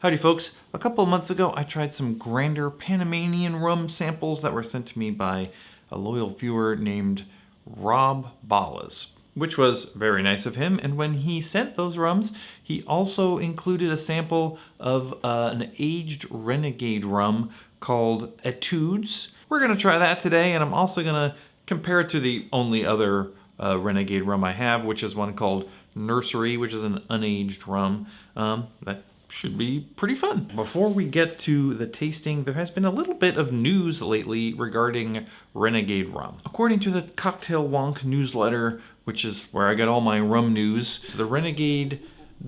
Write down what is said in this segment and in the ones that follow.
Howdy folks, a couple of months ago I tried some Grander Panamanian rum samples that were sent to me by a loyal viewer named Rob Ballas, which was very nice of him. And when he sent those rums, he also included a sample of an aged Renegade rum called Atuds. We're going to try that today, and I'm also going to compare it to the only other Renegade rum I have, which is one called Nursery, which is an unaged rum. That should be pretty fun. Before we get to the tasting, there has been a little bit of news lately regarding Renegade Rum. According to the Cocktail Wonk newsletter, which is where I get all my rum news, the Renegade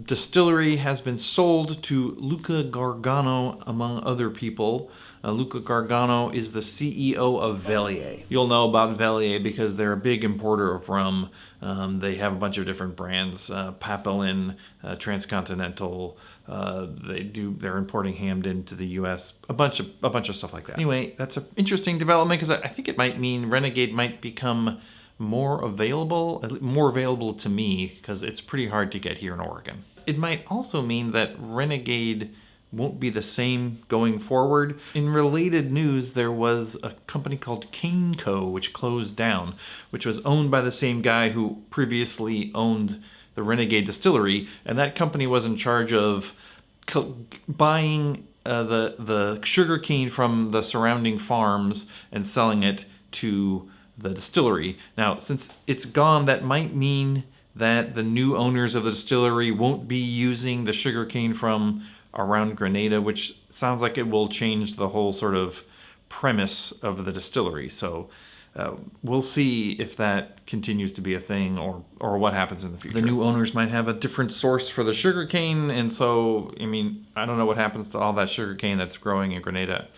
distillery has been sold to Luca Gargano, among other people. Luca Gargano is the CEO of Velier. You'll know about Velier because they're a big importer of rum. They have a bunch of different brands, Papillon, Transcontinental. They're importing Hamden to the U.S. A bunch of stuff like that. Anyway, that's an interesting development because I think it might mean Renegade might become more available to me because it's pretty hard to get here in Oregon. It might also mean that Renegade won't be the same going forward. In related news, there was a company called Cane Co., which closed down, which was owned by the same guy who previously owned the Renegade distillery, and that company was in charge of buying the sugar cane from the surrounding farms and selling it to the distillery. Now, since it's gone, that might mean that the new owners of the distillery won't be using the sugar cane from around Grenada, which sounds like it will change the whole sort of premise of the distillery. So we'll see if that continues to be a thing or what happens in the future. The new owners might have a different source for the sugar cane, and so, I don't know what happens to all that sugar cane that's growing in Grenada.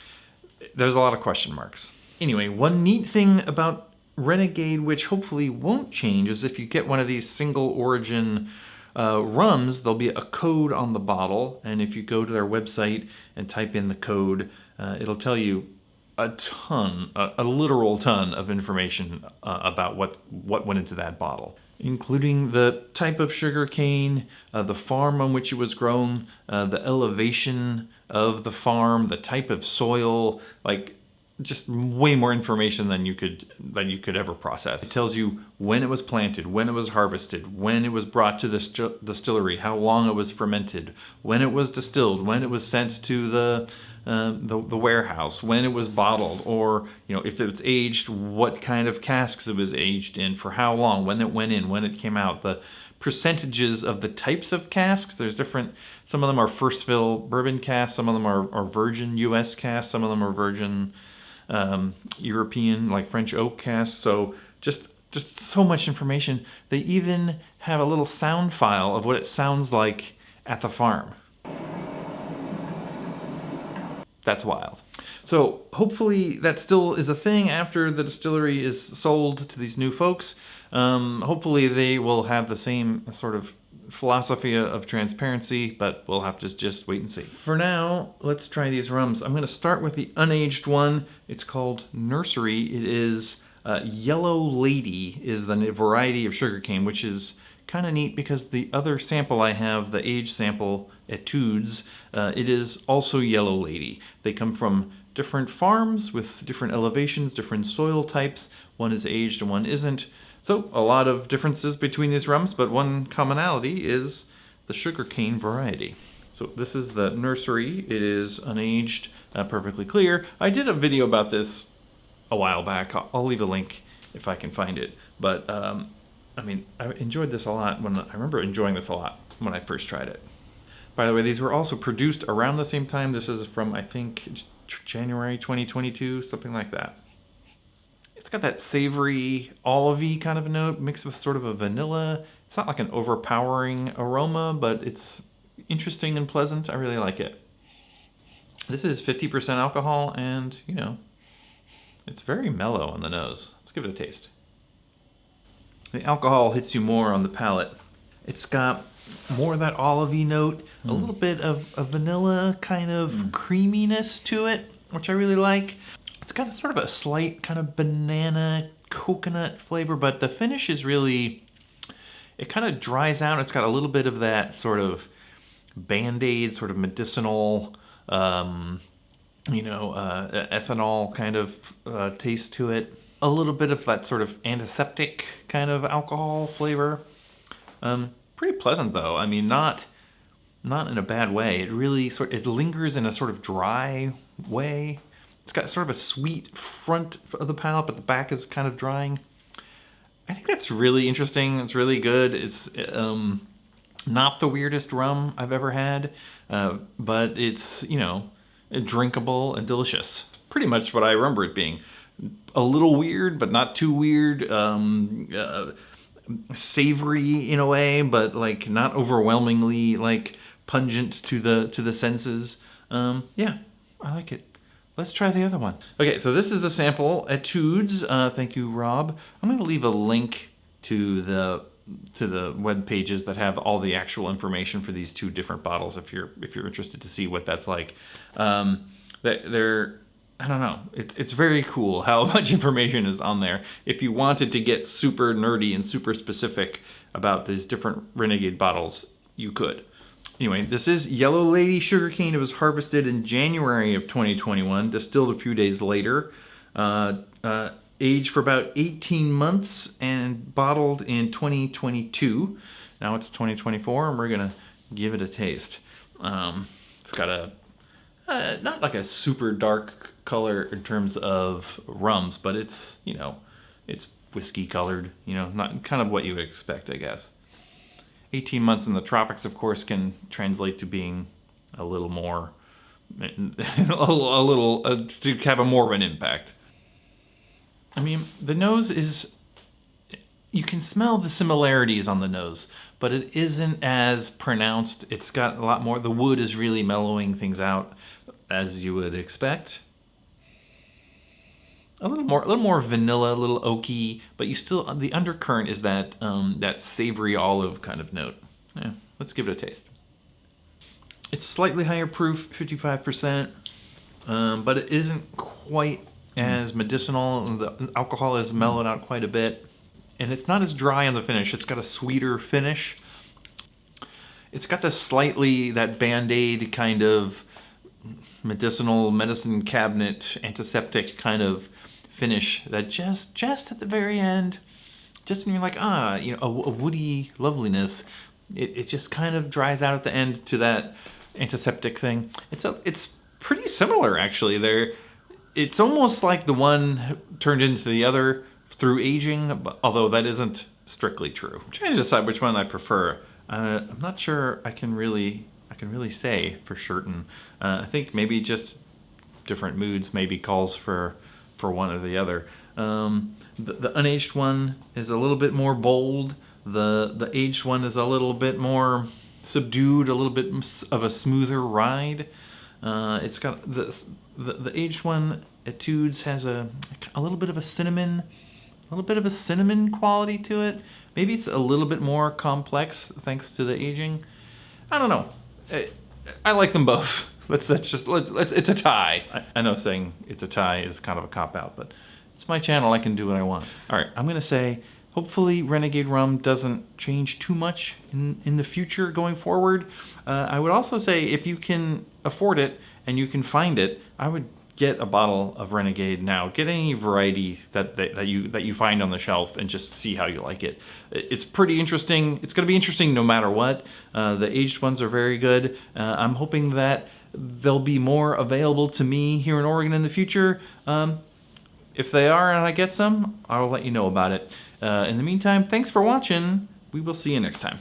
There's a lot of question marks. Anyway, one neat thing about Renegade, which hopefully won't change, is if you get one of these single origin rums, there'll be a code on the bottle, and if you go to their website and type in the code, it'll tell you a literal ton of information about what went into that bottle, including the type of sugar cane, the farm on which it was grown, the elevation of the farm, the type of soil, just way more information than you could ever process. It tells you when it was planted, when it was harvested, when it was brought to the distillery, how long it was fermented, when it was distilled, when it was sent to the warehouse, when it was bottled, or if it was aged, what kind of casks it was aged in, for how long, when it went in, when it came out, the percentages of the types of casks. There's different. Some of them are first fill bourbon casks, some of them are virgin U.S. casks, some of them are virgin European, like French oak casks. So just so much information. They even have a little sound file of what it sounds like at the farm. That's wild. So hopefully that still is a thing after the distillery is sold to these new folks. Hopefully they will have the same sort of philosophy of transparency, but we'll have to just wait and see. For now, let's try these rums. I'm going to start with the unaged one. It's called Nursery. It is Yellow Lady is the variety of sugarcane, which is kind of neat because the other sample I have, the aged sample, Etudes, it is also Yellow Lady. They come from different farms with different elevations, different soil types. One is aged and one isn't. So a lot of differences between these rums, but one commonality is the sugarcane variety. So this is the Nursery. It is unaged, perfectly clear. I did a video about this a while back. I'll leave a link if I can find it. But I enjoyed this a lot. I remember enjoying this a lot when I first tried it. By the way, these were also produced around the same time. This is from, I think, January 2022, something like that. It's got that savory, olive-y kind of a note mixed with sort of a vanilla. It's not like an overpowering aroma, but it's interesting and pleasant. I really like it. This is 50% alcohol, and, it's very mellow on the nose. Let's give it a taste. The alcohol hits you more on the palate. It's got more of that olive-y note, a little bit of a vanilla kind of creaminess to it, which I really like. It's got sort of a slight kind of banana coconut flavor, but the finish is really, it kind of dries out. It's got a little bit of that sort of Band-Aid sort of medicinal, ethanol kind of taste to it. A little bit of that sort of antiseptic kind of alcohol flavor. Pretty pleasant though. I mean, not in a bad way. It really it lingers in a sort of dry way. It's got sort of a sweet front of the palate, but the back is kind of drying. I think that's really interesting. It's really good. It's not the weirdest rum I've ever had, but it's, drinkable and delicious. Pretty much what I remember it being. A little weird, but not too weird. Savory in a way, but like not overwhelmingly like pungent to the senses. Yeah, I like it. Let's try the other one. Okay, so this is the sample Atud's. Thank you, Rob. I'm going to leave a link to the web pages that have all the actual information for these two different bottles if you're interested to see what that's like. They're I don't know. It's very cool how much information is on there. If you wanted to get super nerdy and super specific about these different Renegade bottles, you could. Anyway, this is Yellow Lady Sugarcane. It was harvested in January of 2021, distilled a few days later, aged for about 18 months, and bottled in 2022. Now it's 2024, and we're going to give it a taste. It's got a not like a super dark color in terms of rums, but it's, it's whiskey colored, not kind of what you would expect, I guess. 18 months in the tropics, of course, can translate to being a little more, to have a more of an impact. I mean, the nose is, you can smell the similarities on the nose, but it isn't as pronounced. It's got a lot more, the wood is really mellowing things out, as you would expect. A little more vanilla, a little oaky, but you still, the undercurrent is that that savory olive kind of note. Yeah, let's give it a taste. It's slightly higher proof, 55%, but it isn't quite as medicinal. The alcohol is mellowed out quite a bit, and it's not as dry on the finish. It's got a sweeter finish. It's got that Band-Aid kind of medicine cabinet antiseptic kind of finish that just at the very end, just when you're like, a woody loveliness, it just kind of dries out at the end to that antiseptic thing. It's pretty similar, actually. It's almost like the one turned into the other through aging, although that isn't strictly true. I'm trying to decide which one I prefer. I'm not sure I can really say for certain. I think maybe just different moods maybe calls for one or the other. The unaged one is a little bit more bold. The aged one is a little bit more subdued, a little bit of a smoother ride. It's got the aged one, Etudes, has a little bit of a cinnamon quality to it. Maybe it's a little bit more complex thanks to the aging. I don't know. I like them both. It's a tie. I know saying it's a tie is kind of a cop-out, but it's my channel. I can do what I want. All right, I'm going to say, hopefully Renegade Rum doesn't change too much in the future going forward. I would also say if you can afford it and you can find it, I would get a bottle of Renegade now. Get any variety that you find on the shelf and just see how you like it. It's pretty interesting. It's going to be interesting no matter what. The aged ones are very good. I'm hoping that there'll be more available to me here in Oregon in the future. If they are and I get some, I'll let you know about it. In the meantime, thanks for watching. We will see you next time.